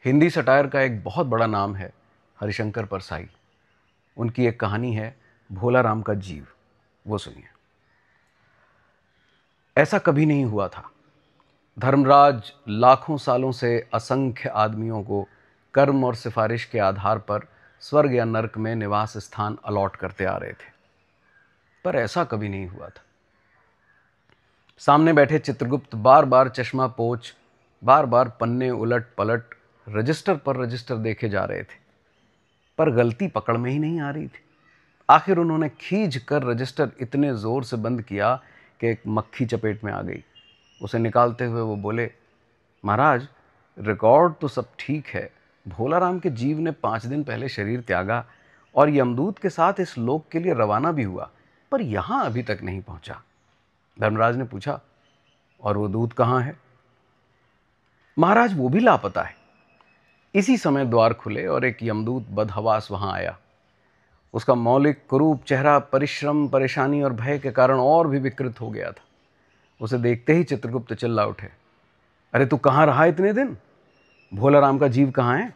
Hindi satire का एक बहुत बड़ा नाम है हरिशंकर परसाई। उनकी एक कहानी है भोला राम का जीव। वो सुनिए। ऐसा कभी नहीं हुआ था। धर्मराज लाखों सालों से असंख्य आदमियों को कर्म और सिफारिश के आधार पर स्वर्ग या नरक में निवास स्थान अलॉट करते आ रहे थे, पर ऐसा कभी नहीं हुआ था। सामने बैठे चित्रगुप्त बार बार चश्मा पोंछ, बार बार पन्ने उलट पलट रजिस्टर पर रजिस्टर देखे जा रहे थे, पर गलती पकड़ में ही नहीं आ रही थी। आखिर उन्होंने खींच कर रजिस्टर इतने जोर से बंद किया कि एक मक्खी चपेट में आ गई। उसे निकालते हुए वो बोले, महाराज, रिकॉर्ड तो सब ठीक है। भोला राम के जीव ने 5 दिन पहले शरीर त्यागा और यमदूत के साथ इस लोक के लिए रवाना भी हुआ, पर यहां अभी तक नहीं पहुंचा। धर्मराज ने पूछा, और वो दूत कहां है? महाराज, वो भी लापता है। इसी समय द्वार खुले और एक यमदूत बदहवास वहां आया। उसका मौलिक कुरूप चेहरा परिश्रम, परेशानी और भय के कारण और भी विकृत हो गया था। उसे देखते ही चित्रगुप्त चिल्ला उठे, अरे तू कहां रहा इतने दिन? भोला राम का जीव कहां है?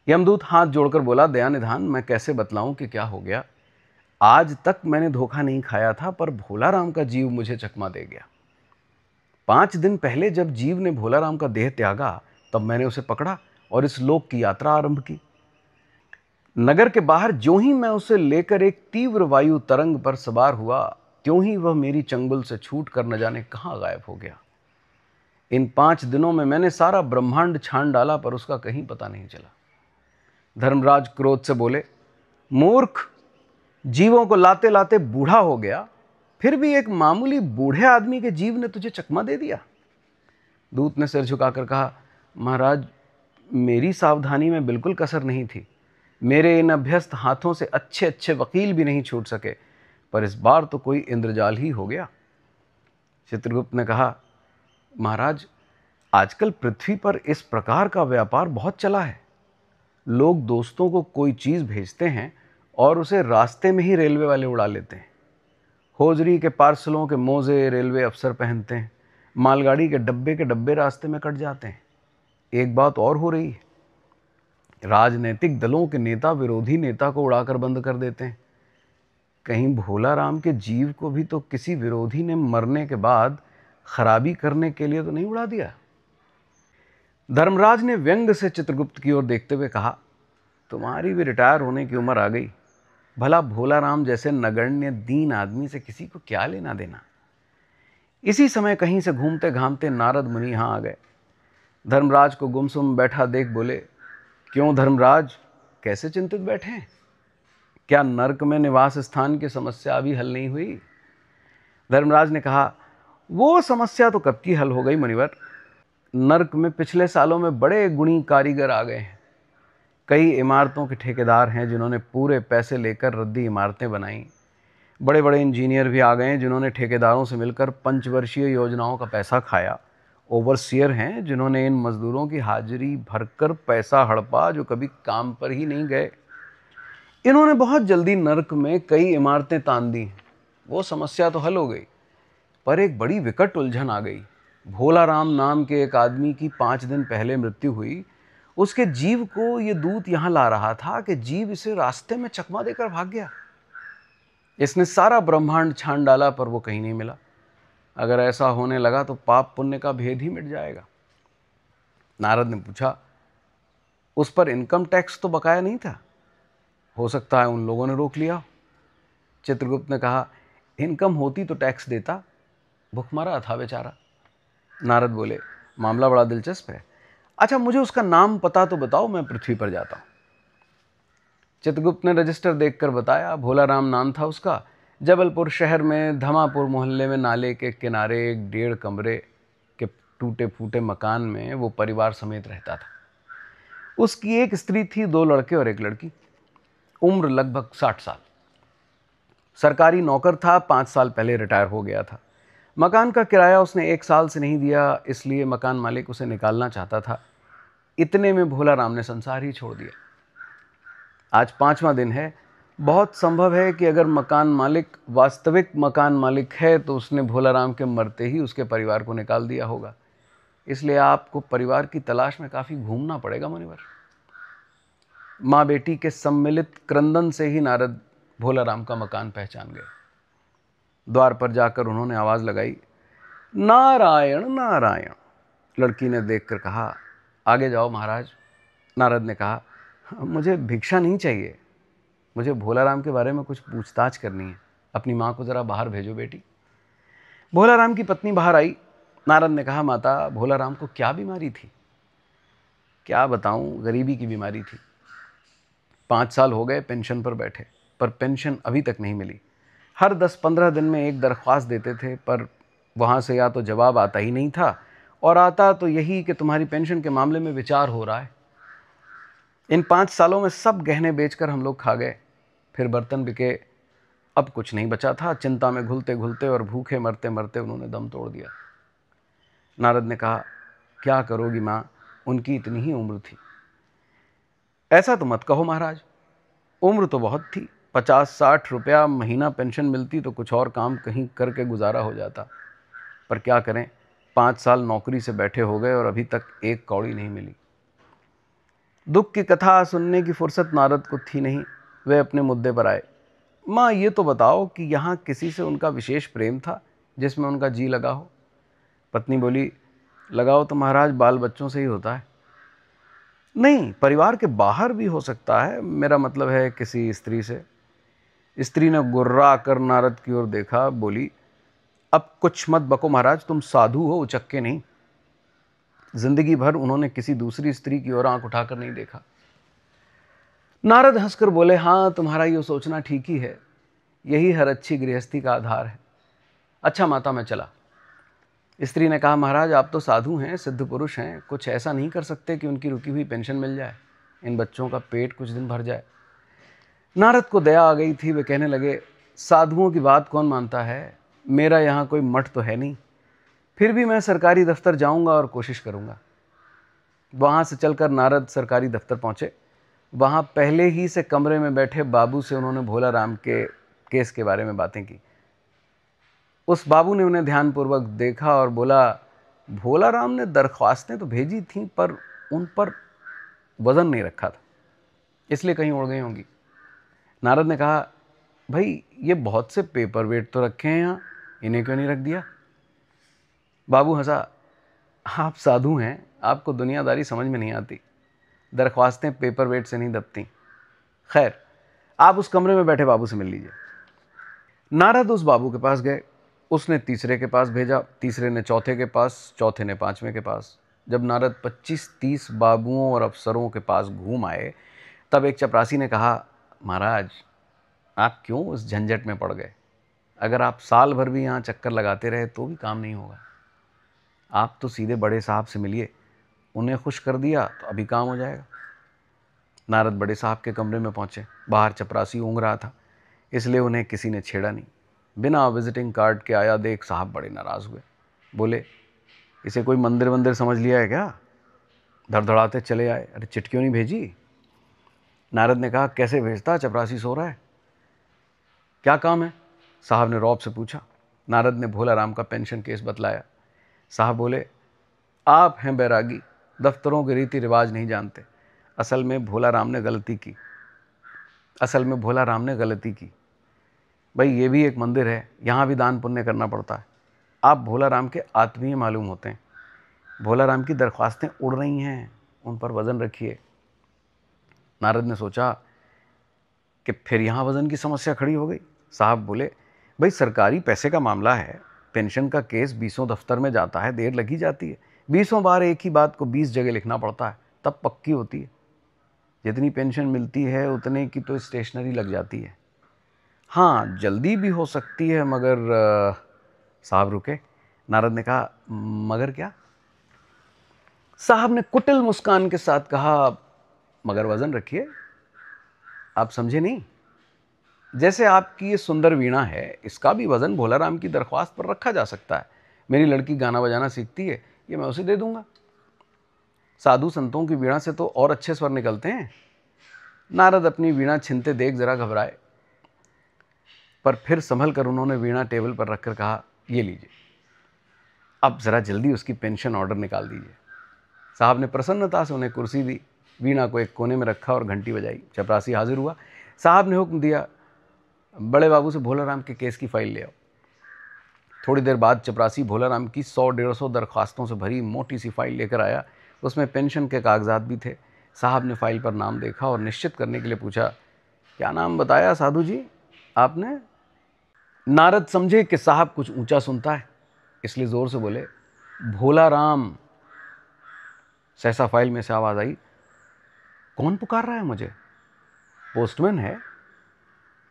यमदूत हाथ जोड़कर बोला, दया निधान, मैं कैसे बतलाऊं कि क्या हो गया। आज तक मैंने धोखा नहीं खाया था, पर भोला राम का जीव मुझे चकमा दे गया। 5 दिन पहले जब जीव ने भोला राम का देह त्यागा, तब मैंने उसे पकड़ा और इस लोक की यात्रा आरंभ की। नगर के बाहर ज्यों ही मैं उसे लेकर एक तीव्र वायु तरंग पर सवार हुआ, त्यों ही वह मेरी चंगुल से छूट कर न जाने कहां गायब हो गया। इन 5 दिनों में मैंने सारा ब्रह्मांड छान डाला, पर उसका कहीं पता नहीं चला। धर्मराज क्रोध से बोले, मूर्ख, जीवों को लाते लाते बूढ़ा हो गया, फिर भी एक मामूली बूढ़े आदमी के जीव ने तुझे चकमा दे दिया। दूत ने सिर झुकाकर कहा, महाराज, मेरी सावधानी में बिल्कुल कसर नहीं थी। मेरे इन अभ्यस्त हाथों से अच्छे अच्छे वकील भी नहीं छूट सके, पर इस बार तो कोई इंद्रजाल ही हो गया। चित्रगुप्त ने कहा, महाराज, आजकल पृथ्वी पर इस प्रकार का व्यापार बहुत चला है। लोग दोस्तों को कोई चीज़ भेजते हैं और उसे रास्ते में ही रेलवे वाले उड़ा लेते हैं। होजरी के पार्सलों के मोजे रेलवे अफसर पहनते हैं। मालगाड़ी के डब्बे रास्ते में कट जाते हैं। एक बात और हो रही है, राजनीतिक दलों के नेता विरोधी नेता को उड़ाकर बंद कर देते हैं। कहीं भोला राम के जीव को भी तो किसी विरोधी ने मरने के बाद खराबी करने के लिए तो नहीं उड़ा दिया। धर्मराज ने व्यंग से चित्रगुप्त की ओर देखते हुए कहा, तुम्हारी भी रिटायर होने की उम्र आ गई। भला भोला राम जैसे नगण्य दीन आदमी से किसी को क्या लेना देना। इसी समय कहीं से घूमते घामते नारद मुनि यहां आ गए। धर्मराज को गुमसुम बैठा देख बोले, क्यों धर्मराज, कैसे चिंतित बैठे हैं? क्या नरक में निवास स्थान की समस्या अभी हल नहीं हुई? धर्मराज ने कहा, वो समस्या तो कब की हल हो गई मुनिवर। नरक में पिछले सालों में बड़े गुणी कारीगर आ गए हैं। कई इमारतों के ठेकेदार हैं जिन्होंने पूरे पैसे लेकर रद्दी इमारतें बनाई। बड़े बड़े इंजीनियर भी आ गए हैं जिन्होंने ठेकेदारों से मिलकर पंचवर्षीय योजनाओं का पैसा खाया। ओवरसियर हैं जिन्होंने इन मजदूरों की हाजिरी भरकर पैसा हड़पा, जो कभी काम पर ही नहीं गए। इन्होंने बहुत जल्दी नरक में कई इमारतें तान दी। वो समस्या तो हल हो गई, पर एक बड़ी विकट उलझन आ गई। भोला राम नाम के एक आदमी की 5 दिन पहले मृत्यु हुई। उसके जीव को ये दूत यहां ला रहा था कि जीव इसे रास्ते में चकमा देकर भाग गया। इसने सारा ब्रह्मांड छान डाला, पर वो कहीं नहीं मिला। अगर ऐसा होने लगा तो पाप पुण्य का भेद ही मिट जाएगा। नारद ने पूछा, उस पर इनकम टैक्स तो बकाया नहीं था? हो सकता है उन लोगों ने रोक लिया। चित्रगुप्त ने कहा, इनकम होती तो टैक्स देता, भुखमरा था बेचारा। नारद बोले, मामला बड़ा दिलचस्प है। अच्छा, मुझे उसका नाम पता तो बताओ, मैं पृथ्वी पर जाता हूं। चित्रगुप्त ने रजिस्टर देखकर बताया, भोला राम नाम था उसका। जबलपुर शहर में धमापुर मोहल्ले में नाले के किनारे एक 1.5 कमरे के टूटे फूटे मकान में वो परिवार समेत रहता था। उसकी एक स्त्री थी, 2 लड़के और 1 लड़की। उम्र लगभग 60 साल। सरकारी नौकर था, 5 साल पहले रिटायर हो गया था। मकान का किराया उसने 1 साल से नहीं दिया, इसलिए मकान मालिक उसे निकालना चाहता था। इतने में भोला राम ने संसार ही छोड़ दिया। आज 5वां दिन है। बहुत संभव है कि अगर मकान मालिक वास्तविक मकान मालिक है तो उसने भोला राम के मरते ही उसके परिवार को निकाल दिया होगा। इसलिए आपको परिवार की तलाश में काफ़ी घूमना पड़ेगा मुनिवर। माँ बेटी के सम्मिलित क्रंदन से ही नारद भोलाराम का मकान पहचान गए। द्वार पर जाकर उन्होंने आवाज़ लगाई, नारायण नारायण। लड़की ने देखकर कहा, आगे जाओ महाराज। नारद ने कहा, मुझे भिक्षा नहीं चाहिए, मुझे भोलाराम के बारे में कुछ पूछताछ करनी है। अपनी माँ को ज़रा बाहर भेजो बेटी। भोलाराम की पत्नी बाहर आई। नारद ने कहा, माता, भोलाराम को क्या बीमारी थी? क्या बताऊं, गरीबी की बीमारी थी। 5 साल हो गए पेंशन पर बैठे, पर पेंशन अभी तक नहीं मिली। हर 10-15 दिन में एक दरख्वास्त देते थे, पर वहाँ से या तो जवाब आता ही नहीं था, और आता तो यही कि तुम्हारी पेंशन के मामले में विचार हो रहा है। इन 5 सालों में सब गहने बेचकर हम लोग खा गए, फिर बर्तन बिके, अब कुछ नहीं बचा था। चिंता में घुलते घुलते और भूखे मरते मरते उन्होंने दम तोड़ दिया। नारद ने कहा, क्या करोगी माँ, उनकी इतनी ही उम्र थी। ऐसा तो मत कहो महाराज, उम्र तो बहुत थी। 50-60 रुपया महीना पेंशन मिलती तो कुछ और काम कहीं करके गुजारा हो जाता, पर क्या करें, 5 साल नौकरी से बैठे हो गए और अभी तक एक कौड़ी नहीं मिली। दुख की कथा सुनने की फुर्सत नारद को थी नहीं। वे अपने मुद्दे पर आए। माँ, ये तो बताओ कि यहाँ किसी से उनका विशेष प्रेम था जिसमें उनका जी लगा हो? पत्नी बोली, लगाओ तो महाराज बाल बच्चों से ही होता है। नहीं, परिवार के बाहर भी हो सकता है, मेरा मतलब है किसी स्त्री से। स्त्री ने गुर्रा कर नारद की ओर देखा, बोली, अब कुछ मत बको महाराज, तुम साधु हो, उचक्के नहीं। जिंदगी भर उन्होंने किसी दूसरी स्त्री की ओर आंख उठाकर नहीं देखा। नारद हंसकर बोले, हाँ, तुम्हारा ये सोचना ठीक ही है, यही हर अच्छी गृहस्थी का आधार है। अच्छा माता, मैं चला। स्त्री ने कहा, महाराज आप तो साधु हैं, सिद्ध पुरुष हैं, कुछ ऐसा नहीं कर सकते कि उनकी रुकी हुई पेंशन मिल जाए, इन बच्चों का पेट कुछ दिन भर जाए। नारद को दया आ गई थी। वे कहने लगे, साधुओं की बात कौन मानता है, मेरा यहाँ कोई मठ तो है नहीं, फिर भी मैं सरकारी दफ्तर जाऊंगा और कोशिश करूंगा। वहाँ से चलकर नारद सरकारी दफ्तर पहुँचे। वहाँ पहले ही से कमरे में बैठे बाबू से उन्होंने भोलाराम के केस के बारे में बातें की। उस बाबू ने उन्हें ध्यानपूर्वक देखा और बोला, भोलाराम ने दरख्वास्तें तो भेजी थीं, पर उन पर वज़न नहीं रखा था, इसलिए कहीं उड़ गई होंगी। नारद ने कहा, भाई ये बहुत से पेपर वेट तो रखे हैं यहाँ, इन्हें क्यों नहीं रख दिया? बाबू हंसा, आप साधु हैं, आपको दुनियादारी समझ में नहीं आती, दरख्वास्तें पेपर वेट से नहीं दबती। खैर, आप उस कमरे में बैठे बाबू से मिल लीजिए। नारद उस बाबू के पास गए। उसने तीसरे के पास भेजा, तीसरे ने चौथे के पास, चौथे ने पांचवें के पास। जब नारद 25-30 बाबुओं और अफसरों के पास घूम आए, तब एक चपरासी ने कहा, महाराज आप क्यों उस झंझट में पड़ गए? अगर आप साल भर भी यहाँ चक्कर लगाते रहे तो भी काम नहीं होगा। आप तो सीधे बड़े साहब से मिलिए, उन्हें खुश कर दिया तो अभी काम हो जाएगा। नारद बड़े साहब के कमरे में पहुँचे। बाहर चपरासी ऊँघ रहा था, इसलिए उन्हें किसी ने छेड़ा नहीं। बिना विजिटिंग कार्ड के आया देख साहब बड़े नाराज़ हुए। बोले, इसे कोई मंदिर वंदिर समझ लिया है क्या? धड़धड़ाते चले आए। अरे चिट्ठी क्यों नहीं भेजी? नारद ने कहा, कैसे भेजता, चपरासी सो रहा है। क्या काम है? साहब ने रौब से पूछा। नारद ने भोलाराम का पेंशन केस बतलाया। साहब बोले, आप हैं बैरागी, दफ्तरों के रीति रिवाज नहीं जानते। असल में भोलाराम ने गलती की। भाई ये भी एक मंदिर है, यहाँ भी दान पुण्य करना पड़ता है। आप भोलाराम के आत्मीय मालूम होते हैं। भोलाराम की दरख्वास्तें उड़ रही हैं, उन पर वज़न रखिए। नारद ने सोचा कि फिर यहाँ वज़न की समस्या खड़ी हो गई। साहब बोले, भाई सरकारी पैसे का मामला है, पेंशन का केस 20 दफ्तर में जाता है, देर लगी जाती है। 20 बार एक ही बात को 20 जगह लिखना पड़ता है, तब पक्की होती है। जितनी पेंशन मिलती है उतने की तो स्टेशनरी लग जाती है। हाँ, जल्दी भी हो सकती है, मगर साहब रुके। नारद ने कहा, मगर क्या? साहब ने कुटिल मुस्कान के साथ कहा, मगर वज़न रखिए। आप समझे नहीं? जैसे आपकी ये सुंदर वीणा है, इसका भी वज़न भोलाराम की दरख्वास्त पर रखा जा सकता है। मेरी लड़की गाना बजाना सीखती है, ये मैं उसे दे दूंगा। साधु संतों की वीणा से तो और अच्छे स्वर निकलते हैं। नारद अपनी वीणा छीनते देख जरा घबराए, पर फिर संभल कर उन्होंने वीणा टेबल पर रखकर कहा, ये लीजिए। अब ज़रा जल्दी उसकी पेंशन ऑर्डर निकाल दीजिए। साहब ने प्रसन्नता से उन्हें कुर्सी दी, वीणा को एक कोने में रखा और घंटी बजाई। चपरासी हाजिर हुआ। साहब ने हुक्म दिया, बड़े बाबू से भोलाराम के केस की फाइल ले आओ। थोड़ी देर बाद चपरासी भोलाराम की 100-150 दरख्वास्तों से भरी मोटी सी फाइल लेकर आया। उसमें पेंशन के कागजात भी थे। साहब ने फाइल पर नाम देखा और निश्चित करने के लिए पूछा, क्या नाम बताया साधु जी आपने? नारद समझे कि साहब कुछ ऊंचा सुनता है, इसलिए जोर से बोले, भोलाराम। सहसा फाइल में से आवाज आई, कौन पुकार रहा है मुझे? पोस्टमैन है।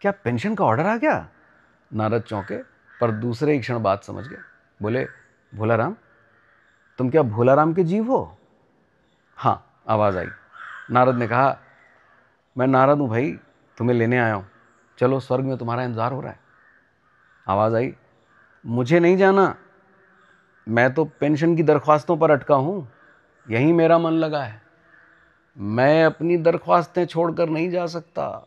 क्या पेंशन का ऑर्डर आ गया? नारद चौंके, पर दूसरे ही क्षण बात समझ गए। बोले, भोलाराम, तुम क्या भोलाराम के जीव हो? हाँ, आवाज आई। नारद ने कहा, मैं नारद हूं भाई, तुम्हें लेने आया हूं, चलो स्वर्ग में तुम्हारा इंतजार हो रहा है। आवाज आई, मुझे नहीं जाना, मैं तो पेंशन की दरख्वास्तों पर अटका हूं, यहीं मेरा मन लगा है, मैं अपनी दरख्वास्तें छोड़कर नहीं जा सकता।